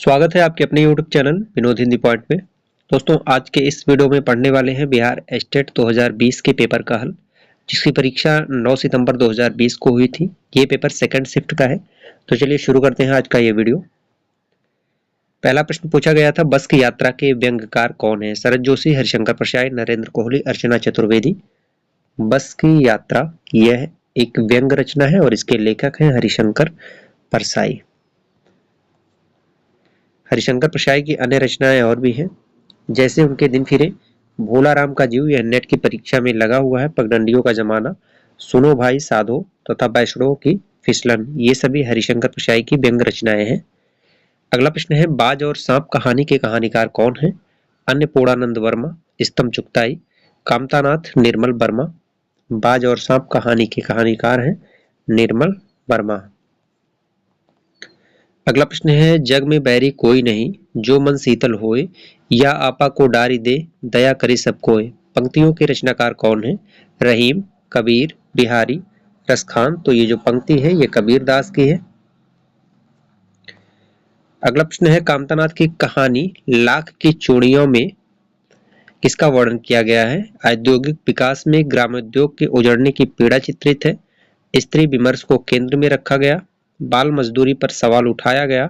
स्वागत है आपके अपने YouTube channel Vinod Hindi point में। दोस्तों, आज के इस वीडियो में पढ़ने वाले हैं बिहार स्टेट 2020 के पेपर का हल, जिसकी परीक्षा 9 सितंबर 2020 को हुई थी। ये पेपर सेकंड शिफ्ट का है। तो चलिए शुरू करते हैं आज का ये वीडियो। पहला प्रश्न पूछा गया था, बस की यात्रा के व्यंग्यकार कौन है? शरद जोशी, हरिशंकर परसाई, नरेंद्र कोहली, अर्चना चतुर्वेदी। बस की यात्रा यह एक व्यंग रचना है और इसके लेखक हैं हरिशंकर परसाई। हरिशंकर परसाई की अन्य रचनाएं और भी हैं, जैसे उनके दिन फिरे, भोला राम का जीव, यह नेट की परीक्षा में लगा हुआ है, पगडंडियों का जमाना, सुनो भाई साधो तथा वैष्णव की फिसलन। ये सभी हरिशंकर परसाई की व्यंग रचनाएं हैं। अगला प्रश्न है, बाज और सांप कहानी के कहानीकार कौन है? अन्नपूर्णानंद वर्मा, स्तंभ चुगताई, कामतानाथ, निर्मल वर्मा। बाज और सांप कहानी के कहानीकार हैं निर्मल वर्मा। अगला प्रश्न है, जग में बैरी कोई नहीं, जो मन शीतल होए, या आपा को डारी दे, दया करे सब कोय। पंक्तियों के रचनाकार कौन है? रहीम, कबीर, बिहारी, रसखान। तो ये जो पंक्ति है ये कबीर दास की है। अगला प्रश्न है, कामतानाथ की कहानी लाख की चूड़ियों में किसका वर्णन किया गया है? औद्योगिक विकास में ग्रामोद्योग के उजड़ने की पीड़ा चित्रित है, स्त्री विमर्श को केंद्र में रखा गया, बाल मजदूरी पर सवाल उठाया गया,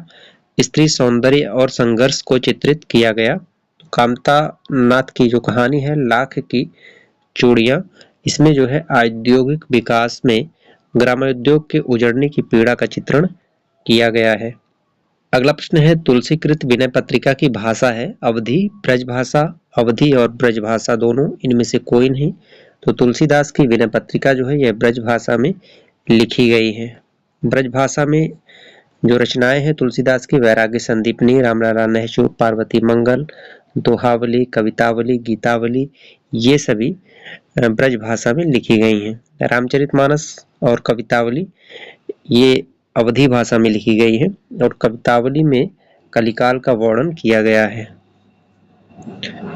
स्त्री सौंदर्य और संघर्ष को चित्रित किया गया। कामतानाथ की जो कहानी है लाख की चूड़ियां, इसमें जो है औद्योगिक विकास में ग्रामोद्योग के उजड़ने की पीड़ा का चित्रण किया गया है। अगला प्रश्न है, तुलसीकृत विनय पत्रिका की भाषा है अवधी, ब्रजभाषा। अवधी और ब्रजभाषा दोनों, इनमें से कोई नहीं। तो तुलसीदास की विनय पत्रिका जो है यह ब्रजभाषा में लिखी गई है। ब्रजभाषा में जो रचनाएं हैं तुलसीदास की, वैराग्य संदीपनी, रामनारायण नहशूर, पार्वती मंगल, दोहावली, कवितावली, गीतावली, ये सभी ब्रजभाषा में लिखी गई हैं। रामचरितमानस और कवितावली ये अवधी भाषा में लिखी गई है और कवितावली में कलिकाल का वर्णन किया गया है।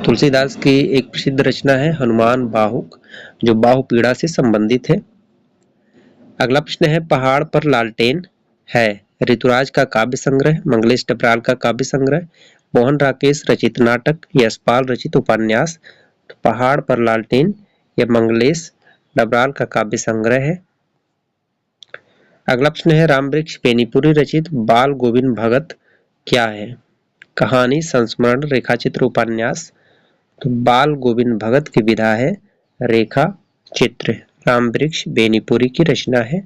तुलसीदास की एक प्रसिद्ध रचना है हनुमान बाहुक, जो बाहु पीड़ा से संबंधित है। अगला प्रश्न है, पहाड़ पर लालटेन है ऋतुराज का काव्य संग्रह, मंगलेश डबराल का काव्य संग्रह, मोहन राकेश रचित नाटक, यशपाल रचित उपन्यास। तो पहाड़ पर लालटेन यह मंगलेश डबराल का काव्य संग्रह है। अगला प्रश्न है, रामवृक्ष बेनीपुरी रचित बाल गोविंद भगत क्या है? कहानी, संस्मरण, रेखाचित्र, उपन्यास। तो बाल गोविंद भगत की विधा है रेखा चित्र, रामवृक्ष बेनीपुरी की रचना है।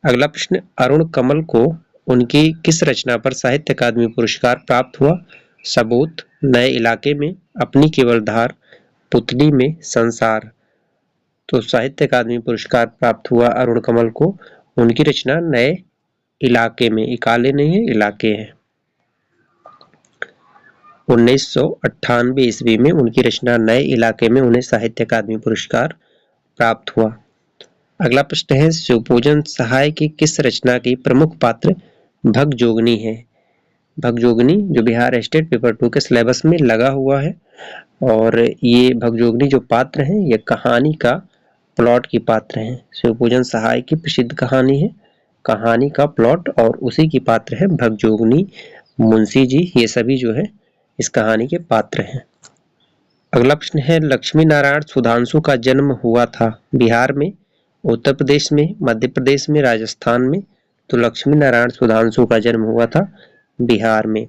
अगला प्रश्न, अरुण कमल को उनकी किस रचना पर साहित्य अकादमी पुरस्कार प्राप्त हुआ? सबूत, नए इलाके में, अपनी केवल धार, पुतली में, संसार। तो साहित्य अकादमी पुरस्कार प्राप्त हुआ अरुण कमल को उनकी रचना नए इलाके में, इकाले नहीं है इलाके हैं। 1998 ईस्वी में उनकी रचना नए इलाके में उन्हें साहित्य अकादमी पुरस्कार प्राप्त हुआ। अगला प्रश्न है, शिवपूजन सहाय की किस रचना की प्रमुख पात्र भगजोगनी है? भगजोगनी जो बिहार स्टेट पेपर 2 के सिलेबस में लगा हुआ है, और ये भगजोगनी जो पात्र हैं ये कहानी का प्लॉट की पात्र हैं। शिवपूजन सहाय की प्रसिद्ध कहानी है, कहानी का प्लॉट, और उसी की पात्र है भगजोगनी, मुंशी जी, ये सभी जो है इस कहानी के पात्र हैं। अगला प्रश्न है, लक्ष्मी नारायण सुधांशु का जन्म हुआ था बिहार में, उत्तर प्रदेश में, मध्य प्रदेश में, राजस्थान में। तो लक्ष्मी नारायण सुधांशु का जन्म हुआ था बिहार में।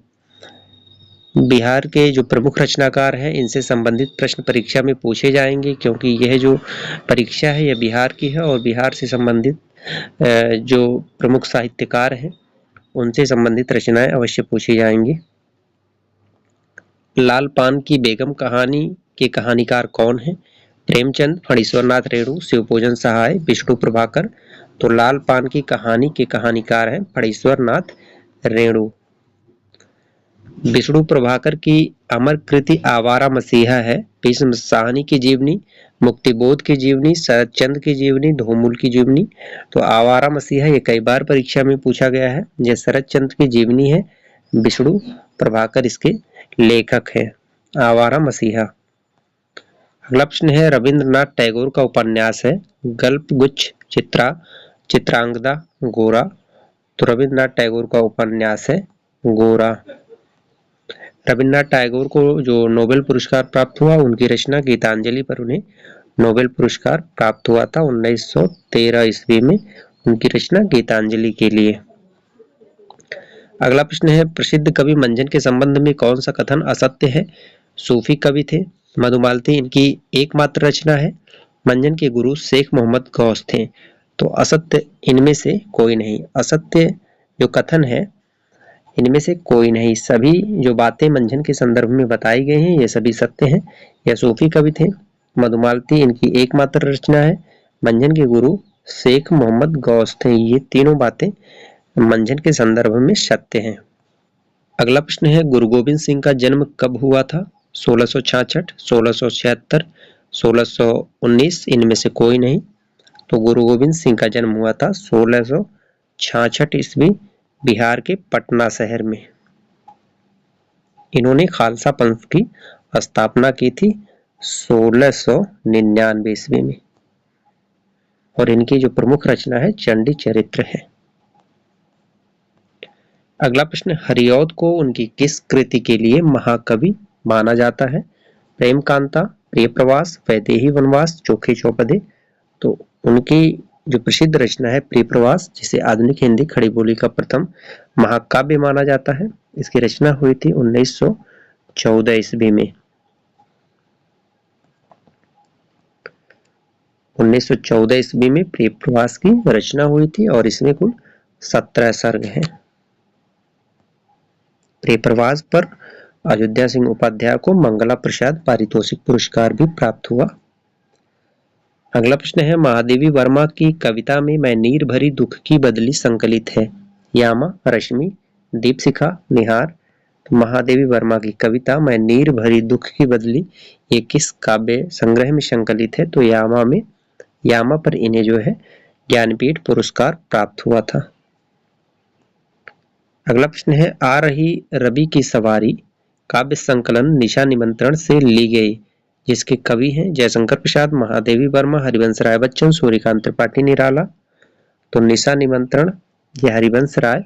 बिहार के जो प्रमुख रचनाकार हैं इनसे संबंधित प्रश्न परीक्षा में पूछे जाएंगे, क्योंकि यह जो परीक्षा है यह बिहार की है और बिहार से संबंधित जो प्रमुख साहित्यकार हैं उनसे संबंधित रचनाएं अवश्य पूछी जाएंगी। लाल पान की बेगम कहानी के कहानीकार कौन है? प्रेमचंद, फणीश्वरनाथ रेणु, शिवपूजन सहाय, विष्णु प्रभाकर। तो लाल पान की कहानी के कहानीकार हैं फणीश्वरनाथ रेणु। विष्णु प्रभाकर की अमर कृति आवारा मसीहा है, भीष्म साहनी की जीवनी, मुक्तिबोध की जीवनी, शरद चंद्र की जीवनी, धूमूल की जीवनी। तो आवारा मसीहा ये कई बार परीक्षा में पूछा गया है। यह शरद चंद्र की जीवनी है, विष्णु प्रभाकर इसके लेखक है, आवारा मसीहा। अगला प्रश्न है, रविंद्रनाथ टैगोर का उपन्यास है गल्प गुच्छ चित्रांगदा गोरा। तो रविंद्रनाथ टैगोर का उपन्यास है गोरा। रविन्द्रनाथ टैगोर को जो नोबेल पुरस्कार प्राप्त हुआ, उनकी रचना गीतांजलि पर उन्हें नोबेल पुरस्कार प्राप्त हुआ था 1913 ईस्वी में, उनकी रचना गीतांजलि के लिए। अगला प्रश्न है, प्रसिद्ध कवि मंजन के संबंध में कौन सा कथन असत्य है? सूफी कवि थे। मधुमालती इनकी एकमात्र रचना है। मंजन के गुरु शेख मोहम्मद गौस थे। तो असत्य इनमें से कोई नहीं। असत्य जो कथन है इनमें से कोई नहीं। सभी जो बातें मंजन के संदर्भ में बताई गई हैं ये सभी सत्य हैं। यह सूफी कवि थे। मधुमालती इनकी एकमात्र रचना है। मंजन के गुरु शेख मोहम्मद गौस थे। ये तीनों बातें मंजन के संदर्भ में सत्य हैं। अगला प्रश्न है, गुरु गोविंद सिंह का जन्म कब हुआ था? 1666, 1676, 1619, इनमें से कोई नहीं। तो गुरु गोविंद सिंह का जन्म हुआ था 1666 ईस्वी बिहार के पटना शहर में। इन्होंने खालसा पंथ की स्थापना की थी 1699 ईस्वी में और इनकी जो प्रमुख रचना है चंडी चरित्र है। अगला प्रश्न, हरिऔध को उनकी किस कृति के लिए महाकवि माना जाता है? प्रेम कांता, प्रिय प्रवास, वैदेही वनवास, चोखे चौपदे। तो उनकी जो प्रसिद्ध रचना है प्रिय प्रवास, जिसे आधुनिक हिंदी खड़ी बोली का प्रथम महाकाव्य माना जाता है, इसकी रचना हुई थी 1914 ईस्वी में। 1914 ईस्वी में प्रिय प्रवास की रचना हुई थी और इसमें कुल 17 सर्ग हैं। प्रिय प्रवास पर अयोध्या सिंह उपाध्याय को मंगला प्रसाद पारितोषिक पुरस्कार भी प्राप्त हुआ। अगला प्रश्न है, महादेवी वर्मा की कविता में मैं नीर भरी दुख की बदली संकलित है। यामा, रश्मि, दीपशिखा, निहार। तो महादेवी वर्मा की कविता मैं नीर भरी दुख की बदली ये किस काव्य संग्रह में संकलित है? तो यामा पर इन्हें जो है ज्ञानपीठ पुरस्कार प्राप्त हुआ था। अगला प्रश्न है, आ रही रवि की सवारी काव्य संकलन निशा निमंत्रण से ली गई, जिसके कवि हैं जयशंकर प्रसाद, महादेवी वर्मा, हरिवंश राय बच्चन, सूर्यकांत त्रिपाठी निराला। तो निशा निमंत्रण यह हरिवंश राय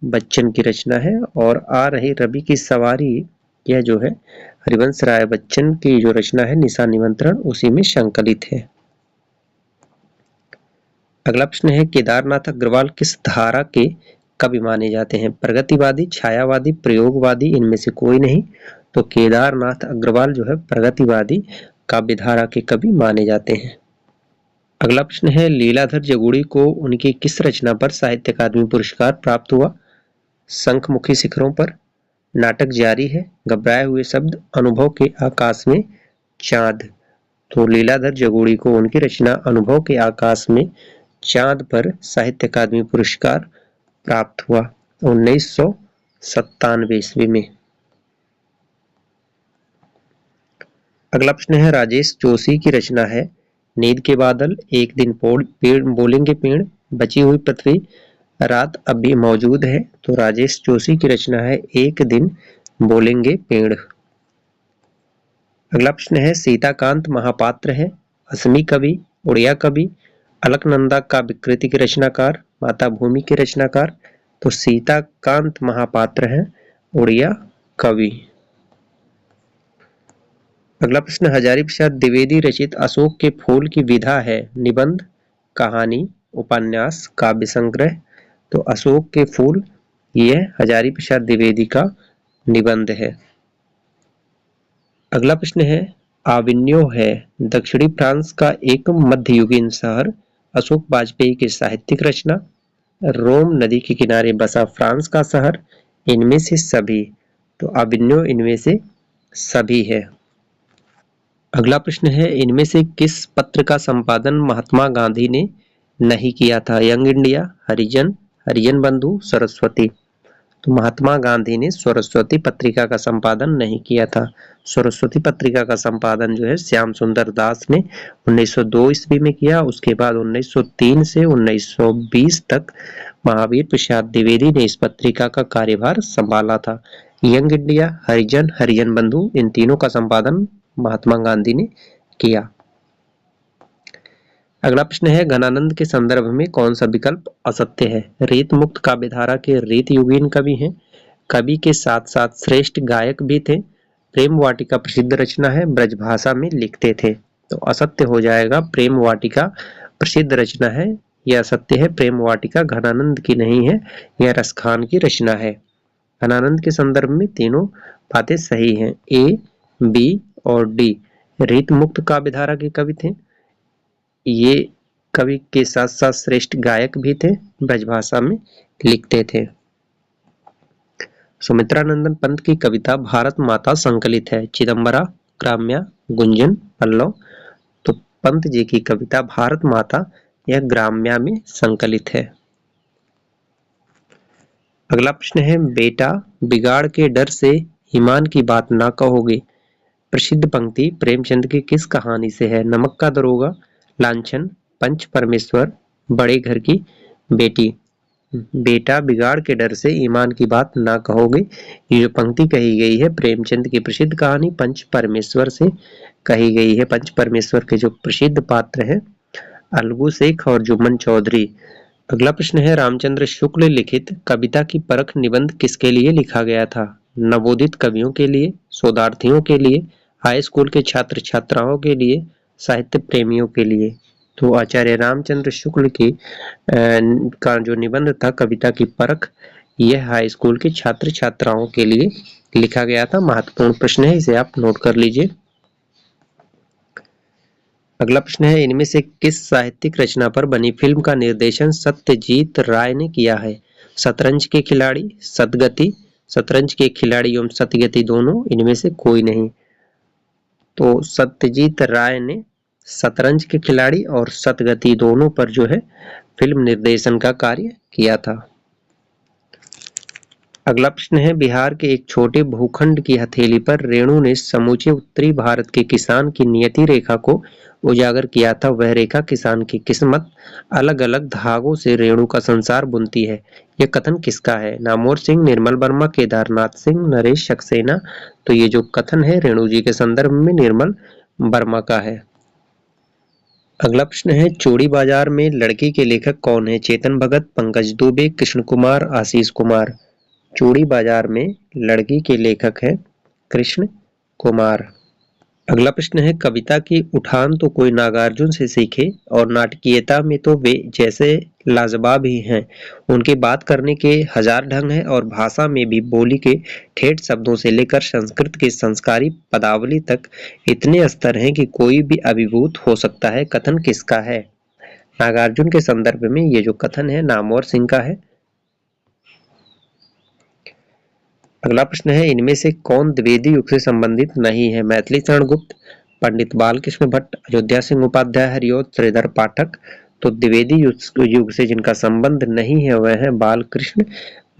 बच्चन की रचना है और आ रही रवि की सवारी यह जो है हरिवंश राय बच्चन की जो रचना है निशा निमंत्रण उसी में संकलित है। अगला प्रश्न है, केदारनाथ अग्रवाल किस धारा के कवि माने जाते हैं? प्रगतिवादी, छायावादी, प्रयोगवादी, इनमें से कोई नहीं। तो केदारनाथ अग्रवाल जो है प्रगतिवादी काव्य धारा के कवि माने जाते हैं। अगला प्रश्न है, लीलाधर जगुड़ी को उनकी किस रचना पर साहित्य अकादमी पुरस्कार प्राप्त हुआ? शंखमुखी शिखरों पर, नाटक जारी है, घबराए हुए शब्द, अनुभव के आकाश में चांद। तो लीलाधर जगुड़ी को उनकी रचना अनुभव के आकाश में चांद पर साहित्य अकादमी पुरस्कार प्राप्त हुआ 1997 ईस्वी में। अगला प्रश्न है, राजेश जोशी की रचना है नींद के बादल, एक दिन पेड़ बोलेंगे पेड़, बची हुई पृथ्वी, रात अब भी मौजूद है। तो राजेश जोशी की रचना है एक दिन बोलेंगे पेड़। अगला प्रश्न है, सीताकांत महापात्र है असमी कवि, उड़िया कवि, अलकनंदा का विकृति के रचनाकार, माता भूमि के रचनाकार। तो सीताकांत महापात्र हैं उड़िया कवि। अगला प्रश्न, हजारी प्रसाद द्विवेदी रचित अशोक के फूल की विधा है निबंध, कहानी, उपन्यास, काव्य संग्रह। तो अशोक के फूल यह हजारी प्रसाद द्विवेदी का निबंध है। अगला प्रश्न है, आविन्यो है दक्षिणी फ्रांस का एक मध्ययुगीन शहर, अशोक वाजपेयी की साहित्यिक रचना, रोम नदी के किनारे बसा फ्रांस का शहर, इनमें से सभी। तो आविन्यो इनमें से सभी है। अगला प्रश्न है, इनमें से किस पत्र का संपादन महात्मा गांधी ने नहीं किया था? यंग इंडिया, हरिजन, हरिजन बंधु, सरस्वती। तो महात्मा गांधी ने सरस्वती पत्रिका का संपादन नहीं किया था। सरस्वती पत्रिका का संपादन जो है श्याम सुंदर दास ने 1902 ईस्वी में किया। उसके बाद 1903 से 1920 तक महावीर प्रसाद द्विवेदी ने इस पत्रिका का कार्यभार संभाला था। यंग इंडिया, हरिजन, हरिजन बंधु, इन तीनों का संपादन महात्मा गांधी ने किया। अगला प्रश्न है, घनानंद के संदर्भ में कौन सा विकल्प असत्य है? रीत मुक्त काव्यधारा के रीत युगीन कवि हैं, कवि के साथ साथ श्रेष्ठ गायक भी थे। प्रेम वाटिका प्रसिद्ध रचना है, ब्रजभाषा में लिखते थे। तो असत्य हो जाएगा, प्रेम वाटिका प्रसिद्ध रचना है, यह असत्य है। प्रेम वाटिका घनानंद की नहीं है, यह रसखान की रचना है। घनानंद के संदर्भ में तीनों बातें सही हैं, ए, बी और डी। रीत मुक्त काव्यधारा के कवि थे। ये कवि के साथ साथ श्रेष्ठ गायक भी थे, ब्रजभाषा में लिखते थे। सुमित्रानंदन पंत की कविता भारत माता संकलित है। चिदंबरा, ग्राम्या, गुंजन, पल्लव। तो पंत जी की कविता भारत माता यह ग्राम्या में संकलित है। अगला प्रश्न है, बेटा बिगाड़ के डर से ईमान की बात ना कहोगे। प्रसिद्ध पंक्ति प्रेमचंद की किस कहानी से है? नमक का दरोगा, लांछन, पंच परमेश्वर, बड़े घर की बेटी। बेटा बिगाड़ के डर से ईमान की बात ना कहोगे, ये जो पंक्ति कही गई है प्रेमचंद की प्रसिद्ध कहानी पंच परमेश्वर से कही गई है। पंच परमेश्वर के जो प्रसिद्ध पात्र हैं अलगू शेख और जुम्मन चौधरी। अगला प्रश्न है, रामचंद्र शुक्ल लिखित कविता की परख निबंध किसके लिए लिखा गया था? नवोदित कवियों के लिए, शोधार्थियों के लिए, हाई स्कूल के छात्र छात्राओं के लिए, साहित्य प्रेमियों के लिए। तो आचार्य रामचंद्र शुक्ल की का जो निबंध था कविता की परख, यह हाई स्कूल के छात्र छात्राओं के लिए लिखा गया था। महत्वपूर्ण प्रश्न है, इसे आप नोट कर लीजिए। अगला प्रश्न है, इनमें से किस साहित्यिक रचना पर बनी फिल्म का निर्देशन सत्यजीत राय ने किया है? शतरंज के खिलाड़ी, सतगति, शतरंज के खिलाड़ी एवं सतगति दोनों, इनमें से कोई नहीं। तो सत्यजीत राय ने शतरंज के खिलाड़ी और सतगति दोनों पर जो है फिल्म निर्देशन का कार्य किया था। अगला प्रश्न है, बिहार के एक छोटे भूखंड की हथेली पर रेणु ने समूचे उत्तरी भारत के किसान की नियति रेखा को उजागर किया था। वह रेखा किसान की किस्मत, अलग अलग धागों से रेणु का संसार बुनती है। यह कथन किसका है? नामोर सिंह, निर्मल वर्मा, केदारनाथ सिंह, नरेश सक्सेना। तो ये जो कथन है रेणु जी के संदर्भ में निर्मल वर्मा का है। अगला प्रश्न है, चूड़ी बाजार में लड़की के लेखक कौन है? चेतन भगत, पंकज दुबे, कृष्ण कुमार, आशीष कुमार। चूड़ी बाजार में लड़की के लेखक हैं कृष्ण कुमार। अगला प्रश्न है, कविता की उठान तो कोई नागार्जुन से सीखे और नाटकीयता में तो वे जैसे लाजवाब ही हैं। उनके बात करने के हजार ढंग हैं और भाषा में भी बोली के ठेठ शब्दों से लेकर संस्कृत की संस्कारी पदावली तक इतने स्तर हैं कि कोई भी अभिभूत हो सकता है। कथन किसका है? नागार्जुन के संदर्भ में ये जो कथन है नामवर सिंह का है। अगला प्रश्न है, इनमें से कौन द्विवेदी युग से संबंधित नहीं है? मैथिली शरण गुप्त, पंडित बालकृष्ण भट्ट, अयोध्या सिंह उपाध्याय, हरिऔध श्रीधर पाठक। तो द्विवेदी युग से जिनका संबंध नहीं है वह है बालकृष्ण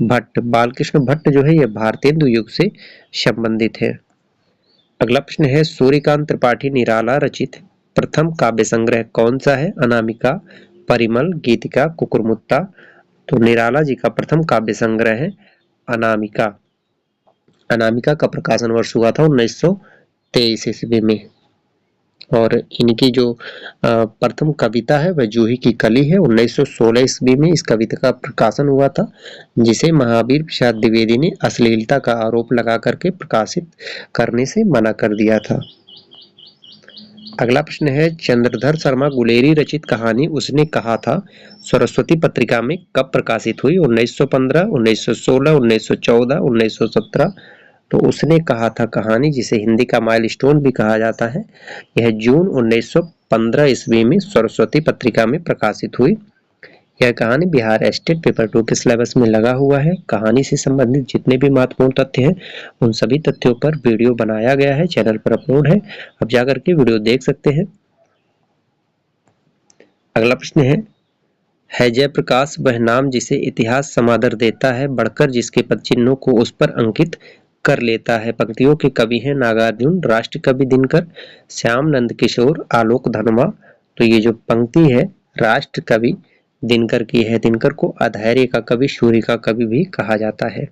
भट्ट। बालकृष्ण भट्ट जो है यह भारतेंदु युग से संबंधित है। अगला प्रश्न है, सूर्यकांत त्रिपाठी निराला रचित प्रथम काव्य संग्रह कौन सा है? अनामिका, परिमल, गीतिका, कुकुरमुत्ता। तो निराला जी का प्रथम काव्य संग्रह है अनामिका। अनामिका का प्रकाशन वर्ष हुआ था 1923 ईस्वी में। और इनकी जो प्रथम कविता है वह जूही की कली है। 1916 ईस्वी में इस कविता का प्रकाशन हुआ था, जिसे महावीर प्रसाद द्विवेदी ने अश्लीलता का आरोप लगा करके प्रकाशित करने से मना कर दिया था। अगला प्रश्न है, चंद्रधर शर्मा गुलेरी रचित कहानी उसने कहा था सरस्वती पत्रिका में कब प्रकाशित हुई? 1915, 1916, 1914, 1917। तो उसने कहा था कहानी, जिसे हिंदी का माइलस्टोन भी कहा जाता है, यह जून 1915 ईस्वी में सरस्वती पत्रिका में प्रकाशित हुई। यह कहानी बिहार स्टेट पेपर 2 के सिलेबस में लगा हुआ है। कहानी से संबंधित जितने भी महत्वपूर्ण तथ्य हैं उन सभी तथ्यों पर वीडियो बनाया गया है, चैनल पर अपलोड है, आप जाकर के वीडियो देख सकते हैं। अगला प्रश्न है जयप्रकाश वह नाम जिसे इतिहास समादर देता है, बढ़कर जिसके पद चिन्हों को उस पर अंकित कर लेता है। पंक्तियों के कवि हैं नागार्जुन, राष्ट्र कवि दिनकर, श्याम नंद किशोर, आलोक धनवा। तो ये जो पंक्ति है राष्ट्र कवि दिनकर की है। दिनकर को अधैर्य का कवि, शूर्य का कवि भी कहा जाता है।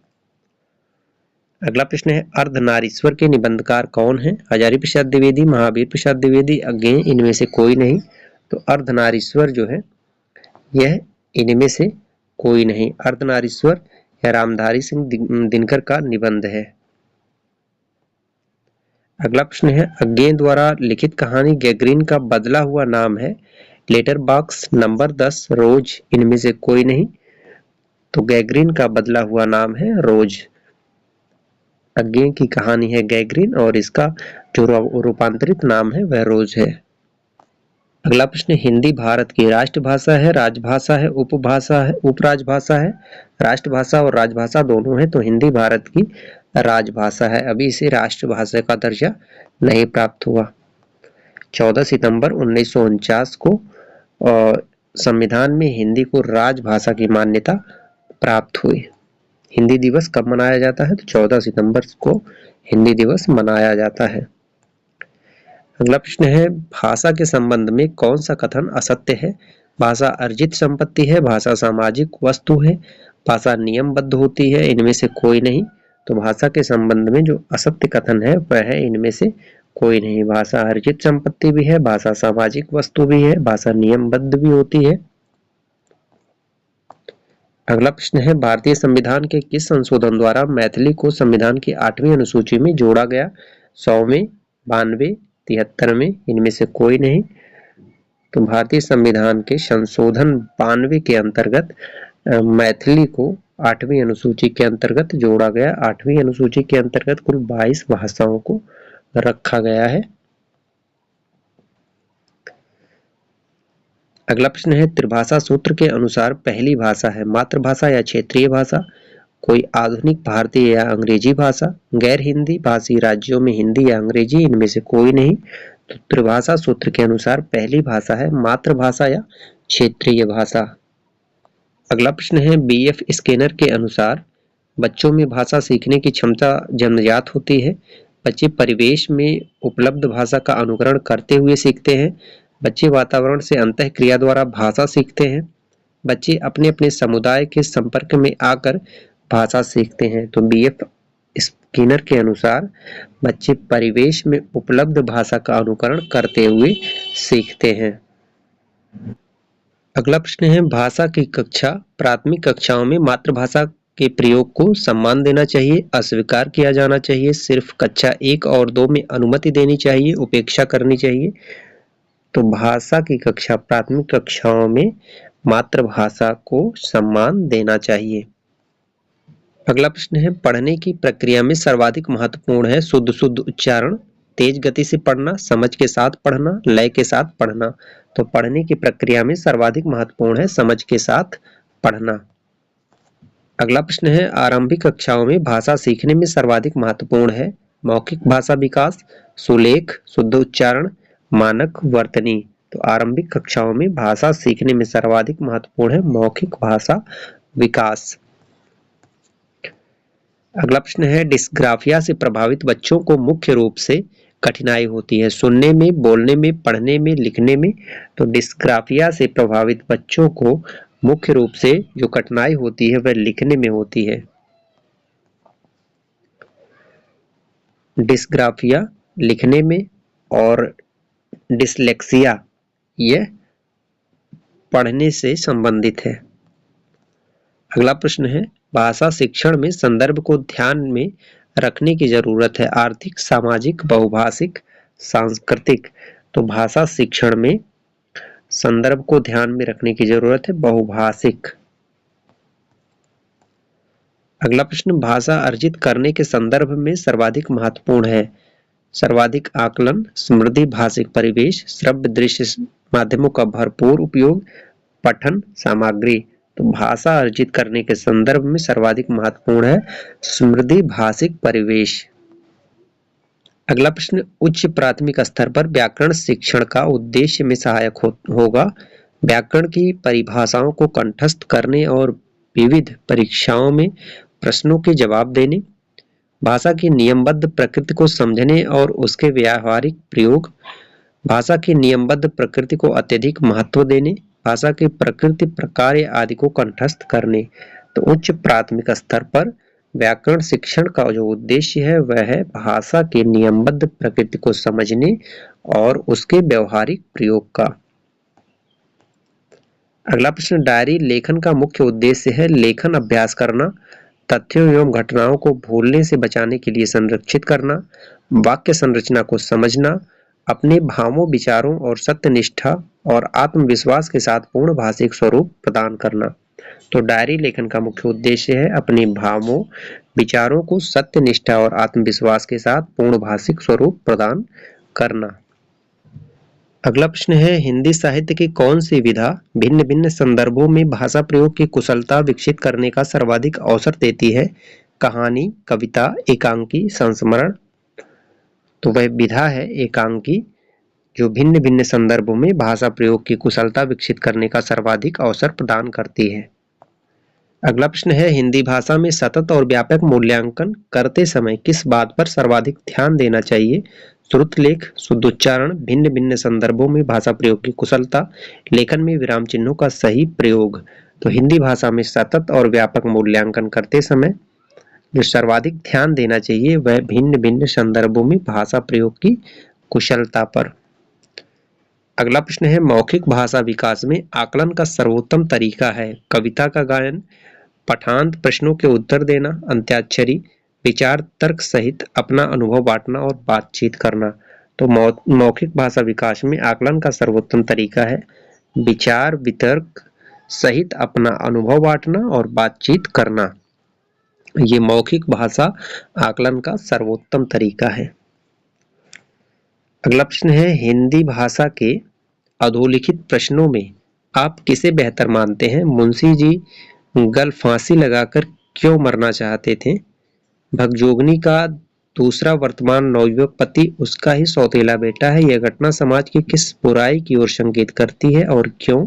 अगला प्रश्न है, अर्धनारीश्वर के निबंधकार कौन है? हजारी प्रसाद द्विवेदी, महावीर प्रसाद द्विवेदी, अज्ञेय, इनमें से कोई नहीं। तो अर्धनारीश्वर जो है यह इनमें से कोई नहीं। अर्धनारीश्वर यह रामधारी सिंह दिनकर का निबंध है। अगला प्रश्न है, अज्ञे द्वारा लिखित कहानी गैगरीन का बदला हुआ नाम है लेटर बॉक्स, नंबर 10, रोज, इनमें से कोई नहीं। तो गैगरीन का बदला हुआ नाम है रोज। अज्ञे की कहानी है गैगरीन और इसका जो रूपांतरित नाम है वह रोज है। अगला प्रश्न, हिंदी भारत की राष्ट्रभाषा है, राजभाषा है, उपभाषा है, उपराजभाषा है। राष्ट्रभाषा और राजभाषा दोनों है, तो हिंदी भारत की राजभाषा है। अभी इसे राष्ट्रभाषा का दर्जा नहीं प्राप्त हुआ। 14 सितंबर 1949 को संविधान में हिंदी को राजभाषा की मान्यता प्राप्त हुई। हिंदी दिवस कब मनाया जाता है? तो 14 सितंबर को हिंदी दिवस मनाया जाता है। अगला प्रश्न है, भाषा के संबंध में कौन सा कथन असत्य है? भाषा अर्जित संपत्ति है, भाषा सामाजिक वस्तु है, भाषा नियमबद्ध होती है, इनमें से कोई नहीं। तो भाषा के संबंध में जो असत्य कथन है वह है इनमें से कोई नहीं। भाषा अर्जित संपत्ति भी है, भाषा सामाजिक वस्तु भी है, भाषा नियमबद्ध भी होती है। अगला प्रश्न है, भारतीय संविधान के किस संशोधन द्वारा मैथिली को संविधान की 8वीं अनुसूची में जोड़ा गया? 100 में, 92, 73 में, इनमें से कोई नहीं। तो भारतीय संविधान के संशोधन 92 के अंतर्गत मैथिली को 8वीं अनुसूची के अंतर्गत जोड़ा गया। 8वीं अनुसूची के अंतर्गत कुल 22 भाषाओं को रखा गया है। अगला प्रश्न है, त्रिभाषा सूत्र के अनुसार पहली भाषा है मातृभाषा या क्षेत्रीय भाषा, कोई आधुनिक भारतीय या अंग्रेजी भाषा, गैर हिंदी भाषी राज्यों में हिंदी या अंग्रेजी, इनमें से कोई नहीं। तो त्रिभाषा सूत्र के अनुसार पहली भाषा है मातृभाषा या क्षेत्रीय भाषा। अगला प्रश्न है, बीएफ स्किनर के अनुसार बच्चों में भाषा सीखने की क्षमता जन्मजात होती है, बच्चे परिवेश में उपलब्ध भाषा का अनुकरण करते हुए सीखते हैं, बच्चे वातावरण से अंतःक्रिया द्वारा भाषा सीखते हैं, बच्चे अपने अपने समुदाय के संपर्क में आकर भाषा सीखते हैं। तो बीएफ स्किनर के अनुसार बच्चे परिवेश में उपलब्ध भाषा का अनुकरण करते हुए सीखते हैं। अगला प्रश्न है, भाषा की कक्षा प्राथमिक कक्षाओं में मातृभाषा के प्रयोग को सम्मान देना चाहिए, अस्वीकार किया जाना चाहिए, सिर्फ कक्षा 1 और 2 में अनुमति देनी चाहिए, उपेक्षा करनी चाहिए। तो भाषा की कक्षा प्राथमिक कक्षाओं में मातृभाषा को सम्मान देना चाहिए। अगला प्रश्न है, पढ़ने की प्रक्रिया में सर्वाधिक महत्वपूर्ण है शुद्ध उच्चारण, तेज गति से पढ़ना, समझ के साथ पढ़ना, लय के साथ पढ़ना। तो पढ़ने की प्रक्रिया में सर्वाधिक महत्वपूर्ण है समझ के साथ पढ़ना। अगला प्रश्न है, आरंभिक कक्षाओं में भाषा सीखने में सर्वाधिक महत्वपूर्ण है मौखिक भाषा विकास, सुलेख, शुद्ध उच्चारण, मानक वर्तनी। तो आरंभिक कक्षाओं में भाषा सीखने में सर्वाधिक महत्वपूर्ण है मौखिक भाषा विकास। अगला प्रश्न है, डिस्ग्राफिया से प्रभावित बच्चों को मुख्य रूप से कठिनाई होती है सुनने में, बोलने में, पढ़ने में, लिखने में। तो डिस्ग्राफिया से प्रभावित बच्चों को मुख्य रूप से जो कठिनाई होती है वह लिखने में होती है। डिस्ग्राफिया लिखने में और डिसलेक्सिया यह पढ़ने से संबंधित है। अगला प्रश्न है, भाषा शिक्षण में संदर्भ को ध्यान में रखने की जरूरत है आर्थिक, सामाजिक, बहुभाषिक, सांस्कृतिक। तो भाषा शिक्षण में संदर्भ को ध्यान में रखने की जरूरत है बहुभाषिक। अगला प्रश्न, भाषा अर्जित करने के संदर्भ में सर्वाधिक महत्वपूर्ण है सर्वाधिक आकलन, समृद्धि भाषिक परिवेश, श्रव्य दृश्य माध्यमों का भरपूर उपयोग, पठन सामग्री। तो भाषा अर्जित करने के संदर्भ में सर्वाधिक महत्वपूर्ण है समृद्धि भाषिक परिवेश। अगला प्रश्न, उच्च प्राथमिक स्तर पर व्याकरण शिक्षण का उद्देश्य में सहायक होगा व्याकरण की परिभाषाओं को कंठस्थ करने और विविध परीक्षाओं में प्रश्नों के जवाब देने, भाषा की नियमबद्ध प्रकृति को समझने और उसके व्यावहारिक प्रयोग, भाषा की नियमबद्ध प्रकृति को अत्यधिक महत्व देने, भाषा की प्रकृति, प्रकार आदि को कंठस्थ करने। तो उच्च प्राथमिक स्तर पर व्याकरण शिक्षण का जो उद्देश्य है वह है भाषा की नियमबद्ध प्रकृति को समझने और उसके व्यावहारिक प्रयोग का। अगला प्रश्न, डायरी लेखन का मुख्य उद्देश्य है लेखन अभ्यास करना, तथ्यों एवं घटनाओं को भूलने से बचाने के लिए संरक्षित करना, वाक्य संरचना को समझना, अपने भावों, विचारों और सत्यनिष्ठा और आत्मविश्वास के साथ पूर्ण भाषिक स्वरूप प्रदान करना। तो डायरी लेखन का मुख्य उद्देश्य है अपने भावों, विचारों को सत्यनिष्ठा और आत्मविश्वास के साथ पूर्ण भाषिक स्वरूप प्रदान करना। अगला प्रश्न है, हिंदी साहित्य की कौन सी विधा भिन्न भिन्न संदर्भों में भाषा प्रयोग की कुशलता विकसित करने का सर्वाधिक अवसर देती है? कहानी, कविता, एकांकी, संस्मरण। तो वह विधा है एकांकी, जो भिन्न भिन्न संदर्भों में भाषा प्रयोग की कुशलता विकसित करने का सर्वाधिक अवसर प्रदान करती है। अगला प्रश्न है, हिंदी भाषा में सतत और व्यापक मूल्यांकन करते समय किस बात पर सर्वाधिक ध्यान देना चाहिए? श्रुत लेख, शुद्ध उच्चारण, भिन्न भिन्न संदर्भों में भाषा प्रयोग की कुशलता, लेखन में विराम चिन्हों का सही प्रयोग। तो हिंदी भाषा में सतत और व्यापक मूल्यांकन करते समय जो सर्वाधिक ध्यान देना चाहिए वह भिन्न भिन्न संदर्भों में भाषा प्रयोग की कुशलता पर। अगला प्रश्न है, मौखिक भाषा विकास में आकलन का सर्वोत्तम तरीका है? कविता का गायन, पठान्त, प्रश्नों के उत्तर देना, अंत्याक्षरी, विचार तर्क सहित अपना अनुभव बांटना और बातचीत करना। तो मौखिक भाषा विकास में आकलन का सर्वोत्तम तरीका है विचार वितर्क सहित अपना अनुभव बांटना और बातचीत करना। ये मौखिक भाषा आकलन का सर्वोत्तम तरीका है। अगला प्रश्न है, हिंदी भाषा के अधोलिखित प्रश्नों में आप किसे बेहतर मानते हैं? मुंशी जी गल फांसी लगाकर क्यों मरना चाहते थे? भगजोगनी का दूसरा वर्तमान नवयुवक पति उसका ही सौतेला बेटा है, यह घटना समाज की किस बुराई की ओर संकेत करती है और क्यों?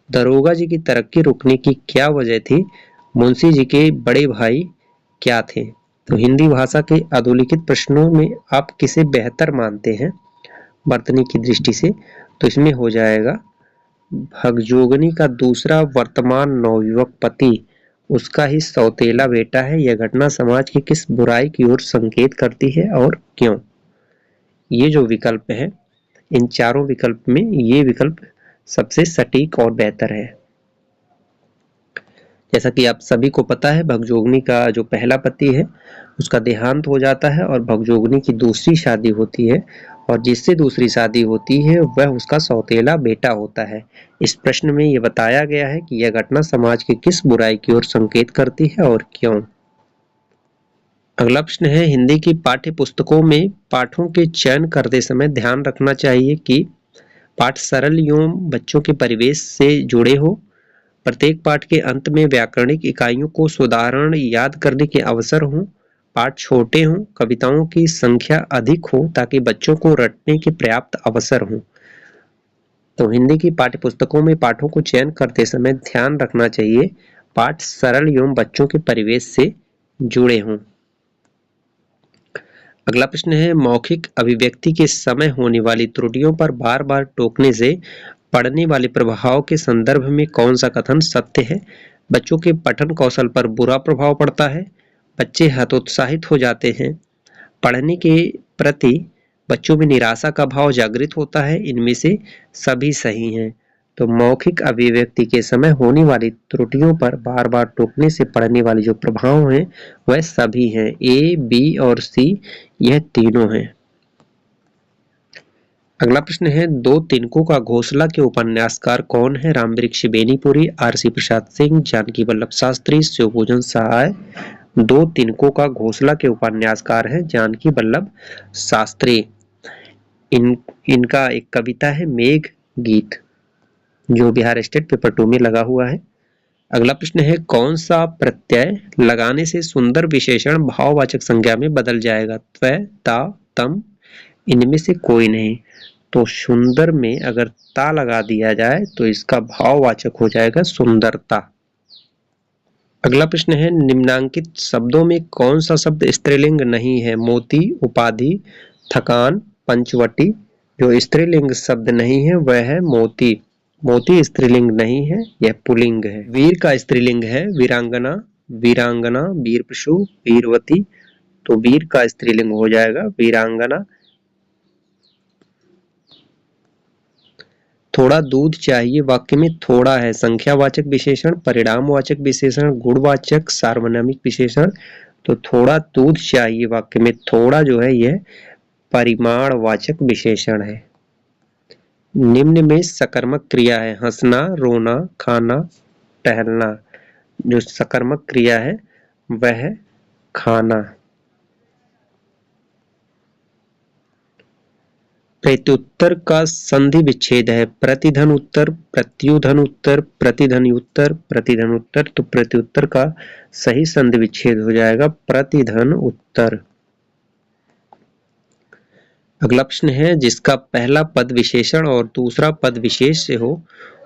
दरोगा जी की तरक्की रुकने की क्या वजह थी? मुंशी जी के बड़े भाई क्या थे? तो हिंदी भाषा के अधोलिखित प्रश्नों में आप किसे बेहतर मानते हैं वर्तनी की दृष्टि से? तो इसमें हो जाएगा भगजोगनी का दूसरा वर्तमान नवयुवक पति उसका ही सौतेला बेटा है, यह घटना समाज की किस बुराई की ओर संकेत करती है और क्यों? ये जो विकल्प है, इन चारों विकल्प में ये विकल्प सबसे सटीक और बेहतर है। जैसा कि आप सभी को पता है, भगजोगनी का जो पहला पति है उसका देहांत हो जाता है और भगजोगनी की दूसरी शादी होती है और जिससे दूसरी शादी होती है वह उसका सौतेला बेटा होता है। इस प्रश्न में यह बताया गया है कि यह घटना समाज की किस बुराई की ओर संकेत करती है और क्यों। अगला प्रश्न है, हिंदी की पाठ्य पुस्तकों में पाठों के चयन करते समय ध्यान रखना चाहिए कि पाठ सरल एवं बच्चों के परिवेश से जुड़े हो, प्रत्येक पाठ के अंत में व्याकरणिक इकाइयों को सुधारण याद करने के अवसर हों, पाठ छोटे हों, कविताओं की संख्या अधिक हो ताकि बच्चों को रटने के पर्याप्त अवसर हों। तो हिंदी की पाठ्य पुस्तकों में पाठों को चयन करते समय ध्यान रखना चाहिए पाठ सरल एवं बच्चों के परिवेश से जुड़े हों। अगला प्रश्न है, मौखिक अभिव्यक्ति के समय होने वाली त्रुटियों पर बार बार टोकने से पढ़ने वाले प्रभाव के संदर्भ में कौन सा कथन सत्य है? बच्चों के पठन कौशल पर बुरा प्रभाव पड़ता है, बच्चे हतोत्साहित हो जाते हैं, पढ़ने के प्रति बच्चों में निराशा का भाव जागृत होता है, इनमें से सभी सही हैं। तो मौखिक अभिव्यक्ति के समय होने वाली त्रुटियों पर बार बार टोकने से पड़ने वाले जो प्रभाव हैं वह सभी हैं, ए, बी और सी, यह तीनों हैं। अगला प्रश्न है, दो तिनकों का घोंसला के उपन्यासकार कौन है? रामवृक्ष बेनीपुरी, आर.सी. प्रसाद सिंह, जानकी वल्लभ शास्त्री, शिवभोजन सहाय। दो तिनकों का घोंसला के उपन्यासकार हैं जानकी वल्लभ शास्त्री। इनका एक कविता है मेघ गीत, जो बिहार स्टेट पेपर 2 में लगा हुआ है। अगला प्रश्न है, कौन सा प्रत्यय लगाने से सुंदर विशेषण भाववाचक संज्ञा में बदल जाएगा? त्व, ता, तम, इनमें से कोई नहीं। तो सुंदर में अगर ता लगा दिया जाए तो इसका भाववाचक हो जाएगा सुंदरता। अगला प्रश्न है, निम्नांकित शब्दों में कौन सा शब्द स्त्रीलिंग नहीं है? मोती, उपाधि, थकान, पंचवटी। जो स्त्रीलिंग शब्द नहीं है वह है मोती। मोती स्त्रीलिंग नहीं है, यह पुल्लिंग है। वीर का स्त्रीलिंग है वीरांगना, वीरांगना, वीरपशु, वीरवती। तो वीर का स्त्रीलिंग हो जाएगा वीरांगना। थोड़ा दूध चाहिए वाक्य में थोड़ा है संख्यावाचक विशेषण, परिणामवाचक विशेषण, गुणवाचक, सार्वनामिक विशेषण। तो थोड़ा दूध चाहिए वाक्य में थोड़ा जो है यह परिमाणवाचक विशेषण है। निम्न में सकर्मक क्रिया है हंसना, रोना, खाना, टहलना। जो सकर्मक क्रिया है वह खाना। प्रत्युत्तर का संधि विच्छेद है प्रतिधन उत्तर, प्रत्युधन उत्तर, प्रतिधन्युत्तर, प्रतिधनुत्तर। तो प्रत्युत्तर का सही संधि विच्छेद हो जाएगा प्रतिधन उत्तर। अगला प्रश्न है जिसका पहला पद विशेषण और दूसरा पद विशेष से हो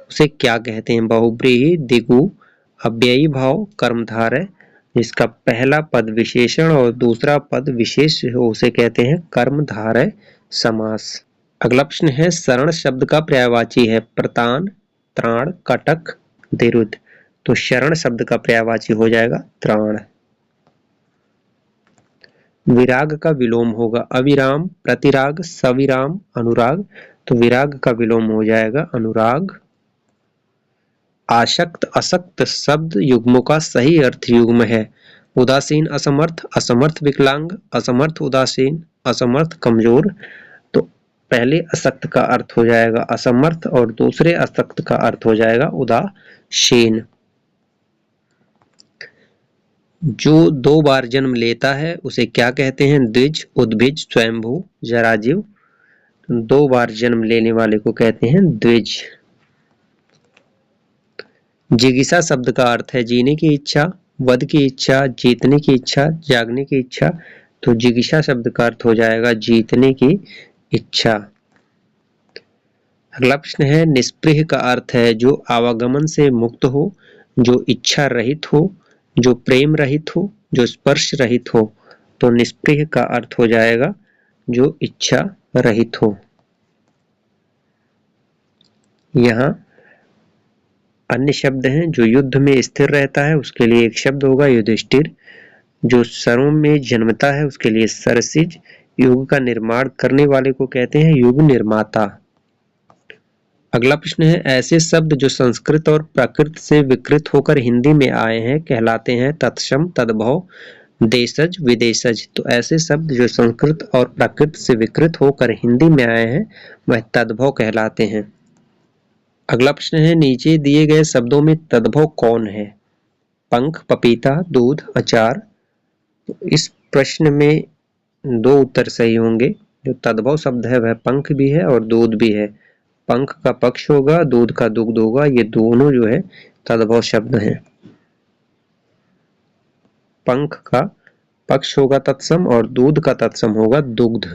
उसे क्या कहते हैं? बहुब्रीहि, द्विगु, अव्ययी भाव, कर्मधारय। जिसका पहला पद विशेषण और दूसरा पद विशेष से हो उसे कहते हैं कर्मधारय समास। अगला प्रश्न है शरण शब्द का पर्यायवाची है प्रतान, त्राण, कटक, दिरुद। तो शरण शब्द का पर्यायवाची हो जाएगा त्राण। विराग का विलोम होगा अविराम, प्रतिराग, सविराम, अनुराग। तो विराग का विलोम हो जाएगा अनुराग। आसक्त असक्त शब्द युग्मों का सही अर्थ युग्म है उदासीन असमर्थ, असमर्थ विकलांग, असमर्थ उदासीन, असमर्थ कमजोर। तो पहले असक्त का अर्थ हो जाएगा असमर्थ और दूसरे असक्त का अर्थ हो जाएगा उदासीन। जो 2 बार जन्म लेता है उसे क्या कहते हैं? द्विज, उद्भिज, स्वयंभू, जराजीव। 2 बार जन्म लेने वाले को कहते हैं द्विज। जिज्ञासा शब्द का अर्थ है जीने की इच्छा, वध की इच्छा, जीतने की इच्छा, जागने की इच्छा। तो जिज्ञासा शब्द का अर्थ हो जाएगा जीतने की इच्छा। अगला प्रश्न है निष्पृह का अर्थ है जो आवागमन से मुक्त हो, जो इच्छा रहित हो, जो प्रेम रहित हो, जो स्पर्श रहित हो। तो निष्पृह का अर्थ हो जाएगा जो इच्छा रहित हो। यहाँ अन्य शब्द हैं जो युद्ध में स्थिर रहता है उसके लिए एक शब्द होगा युधिष्ठिर, जो सरों में जन्मता है उसके लिए सरसिज, युग का निर्माण करने वाले को कहते हैं युग निर्माता। अगला प्रश्न है ऐसे शब्द जो संस्कृत और प्राकृत से विकृत होकर हिंदी में आए हैं कहलाते हैं तत्सम, तद्भव, देशज, विदेशज। तो ऐसे शब्द जो संस्कृत और प्राकृत से विकृत होकर हिंदी में आए हैं वह तद्भव कहलाते हैं। अगला प्रश्न है नीचे दिए गए शब्दों में तद्भव कौन है? पंख, पपीता, दूध, अचार। तो इस प्रश्न में 2 उत्तर सही होंगे। जो तद्भव शब्द है वह पंख भी है और दूध भी है। पंख का पक्ष होगा, दूध का दुग्ध होगा। ये दोनों जो है तद्भव शब्द हैं। पंख का पक्ष होगा तत्सम और दूध का तत्सम होगा दुग्ध।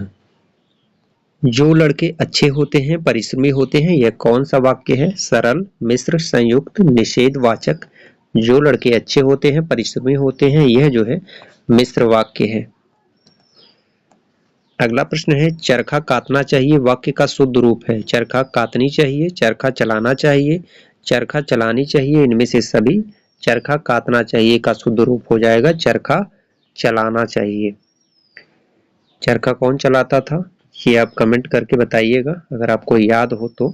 जो लड़के अच्छे होते हैं परिश्रमी होते हैं यह कौन सा वाक्य है? सरल, मिश्र, संयुक्त, निषेधवाचक। जो लड़के अच्छे होते हैं परिश्रमी होते हैं यह जो है मिश्र वाक्य है। अगला प्रश्न है चरखा काटना चाहिए वाक्य का शुद्ध रूप है चरखा काटनी चाहिए, चरखा चलाना चाहिए, चरखा चलानी चाहिए, इनमें से सभी। चरखा काटना चाहिए का शुद्ध रूप हो जाएगा चरखा चलाना चाहिए। चरखा कौन चलाता था ये आप कमेंट करके बताइएगा अगर आपको याद हो तो।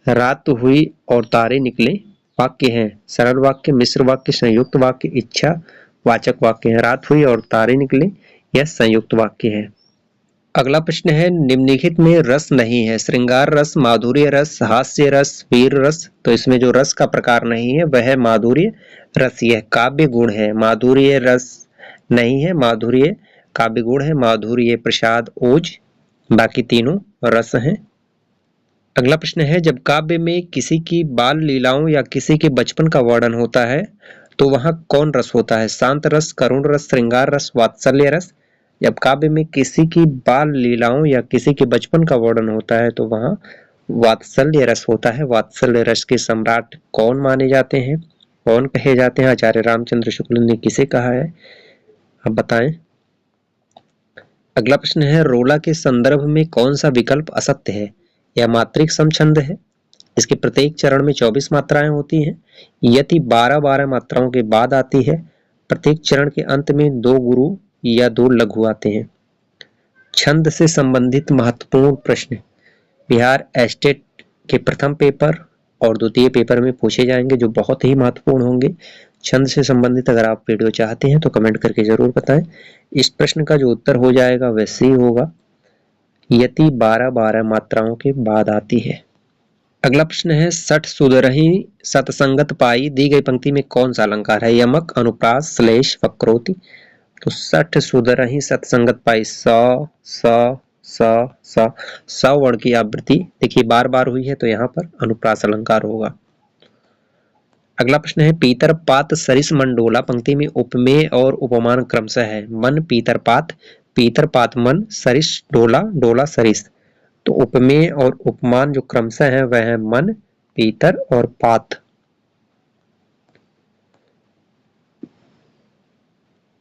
रात हुई और तारे निकले वाक्य हैं सरल वाक्य, मिश्र वाक्य, संयुक्त वाक्य, इच्छा वाचक वाक्य है। रात हुई और तारे निकले यह संयुक्त वाक्य है। अगला प्रश्न है निम्नलिखित में रस नहीं है श्रृंगार रस, माधुर्य रस, हास्य रस, वीर रस। तो इसमें जो रस का प्रकार नहीं है वह है माधुर्य रस। यह काव्य गुण है। माधुर्य रस नहीं है, माधुर्य काव्य गुण है। माधुर्य प्रसाद ओज, बाकी तीनों रस हैं। अगला प्रश्न है जब काव्य में किसी की बाल लीलाओं या किसी के बचपन का वर्णन होता है तो वहां कौन रस होता है? शांत रस, करुण रस, श्रृंगार रस, वात्सल्य रस। जब काव्य में किसी की बाल लीलाओं या किसी के बचपन का वर्णन होता है तो वहां वात्सल्य रस होता है। वात्सल्य रस के सम्राट कौन माने जाते हैं, कौन कहे जाते हैं? आचार्य रामचंद्र शुक्ल ने किसे कहा है अब बताएं। अगला प्रश्न है रोला के संदर्भ में कौन सा विकल्प असत्य है? यह मात्रिक समछंद है। इसके प्रत्येक चरण में 24 मात्राएं होती हैं। यति 12-12 मात्राओं के बाद आती है। प्रत्येक चरण के अंत में 2 गुरु या 2 लघु आते हैं। छंद से संबंधित महत्वपूर्ण प्रश्न। बिहार एस्टेट के प्रथम पेपर और द्वितीय पेपर में पूछे जाएंगे, जो बहुत ही महत्वपूर्ण होंगे। छंद से संबंधित अगर आप वीडियो चाहते हैं तो कमेंट करके जरूर बताएं। इस प्रश्न का जो उत्तर हो जाएगा वह सी होगा। यति 12 मात्राओं के बाद आती है। अगला प्रश्न है, सठ सुधरहि सतसंगत पाई, दी गई पंक्ति में कौन सा अलंकार है? यमक, अनुप्रास, श्लेष, वक्रोति। तो सठ सुधरहि सतसंगत पाई, स वर्ण की आवृत्ति देखिए बार बार हुई है, तो यहाँ पर अनुप्रास अलंकार होगा। अगला प्रश्न है, पीतर पात सरिस मन डोला, पंक्ति में उपमेय और उपमान क्रमशः है। मन पीतर पात मन, सरिस डोला, डोला सरिस। तो उपमेय और उपमान जो क्रमशः है वह है मन, पीतर और पात।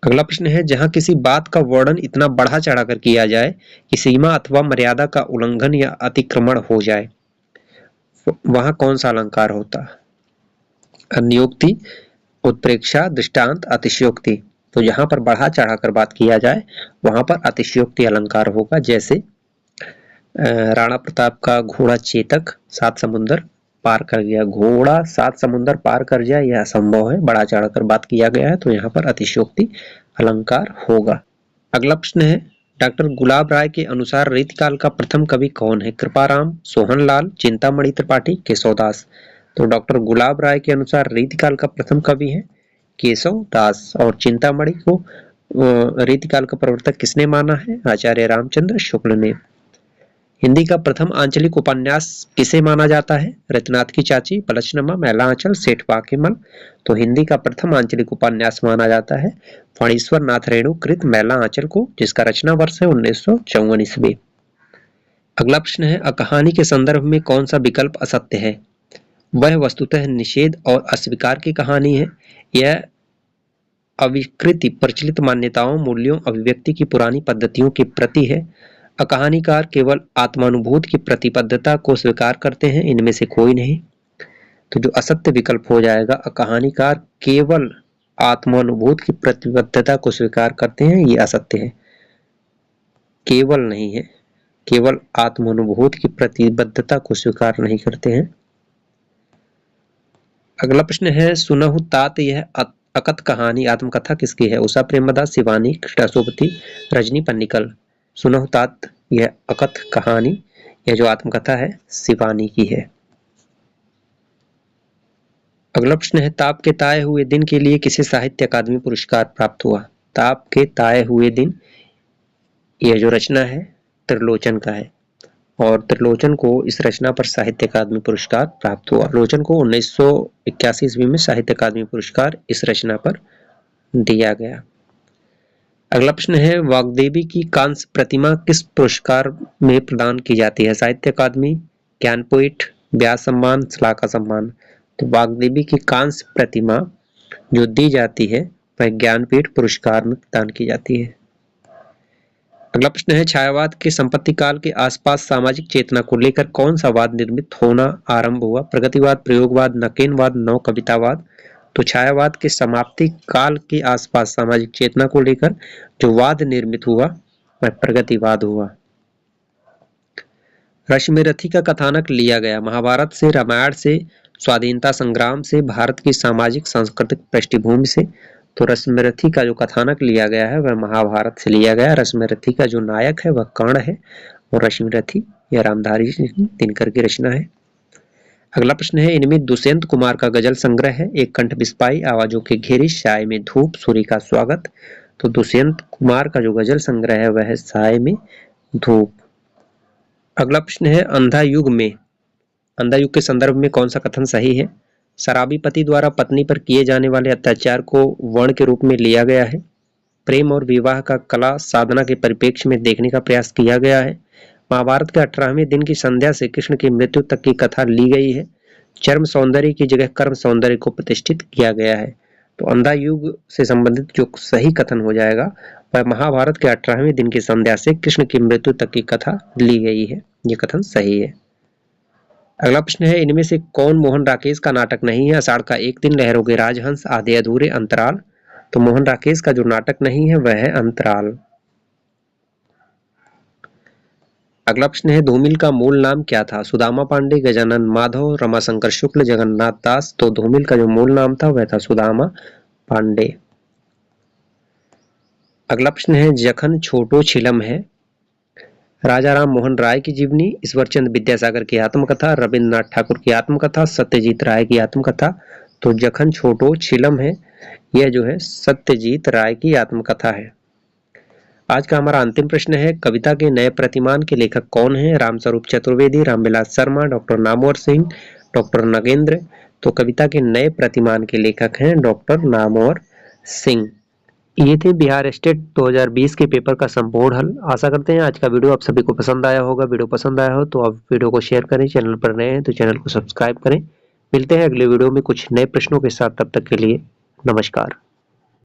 अगला प्रश्न है, जहां किसी बात का वर्णन इतना बढ़ा चढ़ाकर किया जाए कि सीमा अथवा मर्यादा का उल्लंघन या अतिक्रमण हो जाए, वहां कौन सा अलंकार होता? अन्योक्ति, उत्प्रेक्षा, दृष्टांत, अतिशयोक्ति। तो जहां पर बढ़ा चढ़ाकर बात किया जाए वहां पर अतिशयोक्ति अलंकार होगा। जैसे राणा प्रताप का घोड़ा चेतक 7 समुद्र पार कर गया। घोड़ा 7 समुद्र पार कर जाए यह असंभव है, बढ़ा चढ़ाकर बात किया गया है, तो यहाँ पर अतिशयोक्ति अलंकार होगा। अगला प्रश्न है, डॉक्टर गुलाब राय के अनुसार रीतिकाल का प्रथम कवि कौन है? कृपाराम, सोहनलाल, चिंतामणि त्रिपाठी, केशवदास। तो डॉक्टर गुलाब राय के अनुसार रीतिकाल का प्रथम कवि है केशवदास। और चिंतामणि को रीतिकाल का प्रवर्तक किसने माना है? आचार्य रामचंद्र शुक्ल ने। हिंदी का प्रथम आंचलिक उपन्यास किसे माना जाता है? रत्नाथ की चाची, पलचनमा, मैला आंचल, सेठ बाकीमल। तो हिंदी का प्रथम आंचलिक उपन्यास माना जाता है फणीश्वर नाथ रेणु कृत मैला आंचल को, जिसका रचना वर्ष है 1954 ईस्वी। अगला प्रश्न है, अकहानी के संदर्भ में कौन सा विकल्प असत्य है? वह वस्तुतः निषेध और अस्वीकार की कहानी है। यह अविकृति प्रचलित मान्यताओं, मूल्यों, अभिव्यक्ति की पुरानी पद्धतियों के प्रति है। कहानीकार केवल आत्मानुभूत की प्रतिबद्धता को स्वीकार करते हैं, इनमें से कोई नहीं। तो जो असत्य विकल्प हो जाएगा, कहानीकार केवल आत्मानुभूत की प्रतिबद्धता को स्वीकार करते हैं, ये असत्य है। केवल नहीं है, केवल आत्मानुभूत की प्रतिबद्धता को स्वीकार नहीं करते हैं। अगला प्रश्न है, सुनहु तात यह अकथ कहानी आत्मकथा किसकी है? उषा प्रेमदास, शिवानी, कृष्णा सोबती, रजनी पन्निकल। सुनहु तात यह अकथ कहानी, यह जो आत्मकथा है शिवानी की है। अगला प्रश्न है, ताप के ताए हुए दिन के लिए किसे साहित्य अकादमी पुरस्कार प्राप्त हुआ? ताप के ताए हुए दिन, यह जो रचना है त्रिलोचन का है, और त्रिलोचन को इस रचना पर साहित्य अकादमी पुरस्कार प्राप्त हुआ। त्रिलोचन को 1981 ईस्वी में साहित्य अकादमी पुरस्कार इस रचना पर दिया गया। अगला प्रश्न है, वाग्देवी की कांस्य प्रतिमा किस पुरस्कार में प्रदान की जाती है? साहित्य अकादमी, ज्ञानपीठ, व्यास सम्मान, श्लाघा सम्मान। तो वाग्देवी की कांस्य प्रतिमा जो दी जाती है वह ज्ञानपीठ पुरस्कार में प्रदान की जाती है। अगला प्रश्न है, छायावाद के संपत्ति काल के आसपास सामाजिक चेतना को लेकर कौन सा वाद निर्मित होना आरंभ हुआ? प्रगतिवाद, प्रयोगवाद, नकेनवाद, नव कवितावाद। तो छायावाद के समाप्ति काल के आसपास सामाजिक चेतना को लेकर जो वाद निर्मित हुआ वह प्रगतिवाद हुआ। रश्मिरथी का कथानक लिया गया महाभारत से, रामायण से, स्वाधीनता संग्राम से, भारत की सामाजिक सांस्कृतिक पृष्ठभूमि से। तो रश्मिरथी का जो कथानक लिया गया है वह महाभारत से लिया गया। रश्मिरथी का जो नायक है वह कर्ण है, और रश्मिरथी यह रामधारी दिनकर की रचना है। अगला प्रश्न है, इनमें दुष्यंत कुमार का गजल संग्रह है, एक कंठ बिस्पाई, आवाजों के घेरे, साय में धूप, सूर्य का स्वागत। तो दुष्यंत कुमार का जो गजल संग्रह है वह है साय में धूप। अगला प्रश्न है, अंधा युग में, अंधा युग के संदर्भ में कौन सा कथन सही है? शराबी पति द्वारा पत्नी पर किए जाने वाले अत्याचार को वर्ण के रूप में लिया गया है। प्रेम और विवाह का कला साधना के परिप्रेक्ष्य में देखने का प्रयास किया गया है। महाभारत के 18वें दिन की संध्या से कृष्ण की मृत्यु तक की कथा ली गई है। चर्म सौंदर्य की जगह कर्म सौंदर्य को प्रतिष्ठित किया गया है। तो अंधा युग से संबंधित जो सही कथन हो जाएगा वह महाभारत के 18वें दिन की संध्या से कृष्ण की मृत्यु तक की कथा ली गई है, ये कथन सही है। अगला प्रश्न है, इनमें से कौन मोहन राकेश का नाटक नहीं है? आषाढ़ का एक दिन, लहरों के राजहंस, आधे अधूरे, अंतराल। तो मोहन राकेश का जो नाटक नहीं है वह है अंतराल। अगला प्रश्न है धूमिल का मूल नाम क्या था? सुदामा पांडे, गजानन माधव, रमाशंकर शुक्ल, जगन्नाथ दास। तो धूमिल का जो मूल नाम था वह था सुदामा पांडे। अगला प्रश्न है जखन छोटो छिलम है। राजा राम मोहन राय की जीवनी, ईश्वरचंद विद्यासागर की आत्मकथा, रविन्द्रनाथ ठाकुर की आत्मकथा, सत्यजीत राय की आत्मकथा। तो जखन छोटो छिलम है यह जो है सत्यजीत राय की आत्मकथा है। आज का हमारा अंतिम प्रश्न है कविता के नए प्रतिमान के लेखक कौन है? Ramswaroop Chaturvedi, Ramvilas Sharma, doctor Namvar Singh, doctor Nagendra. तो कविता के नए प्रतिमान के लेखक हैं डॉक्टर नामवर सिंह। ये थे बिहार स्टेट 2020 के पेपर का संपूर्ण हल। आशा करते हैं आज का वीडियो आप सभी को पसंद आया होगा। वीडियो पसंद आया हो तो आप वीडियो को शेयर करें, चैनल पर नए हैं तो चैनल को सब्सक्राइब करें। मिलते हैं अगले वीडियो में कुछ नए प्रश्नों के साथ, तब तक के लिए नमस्कार।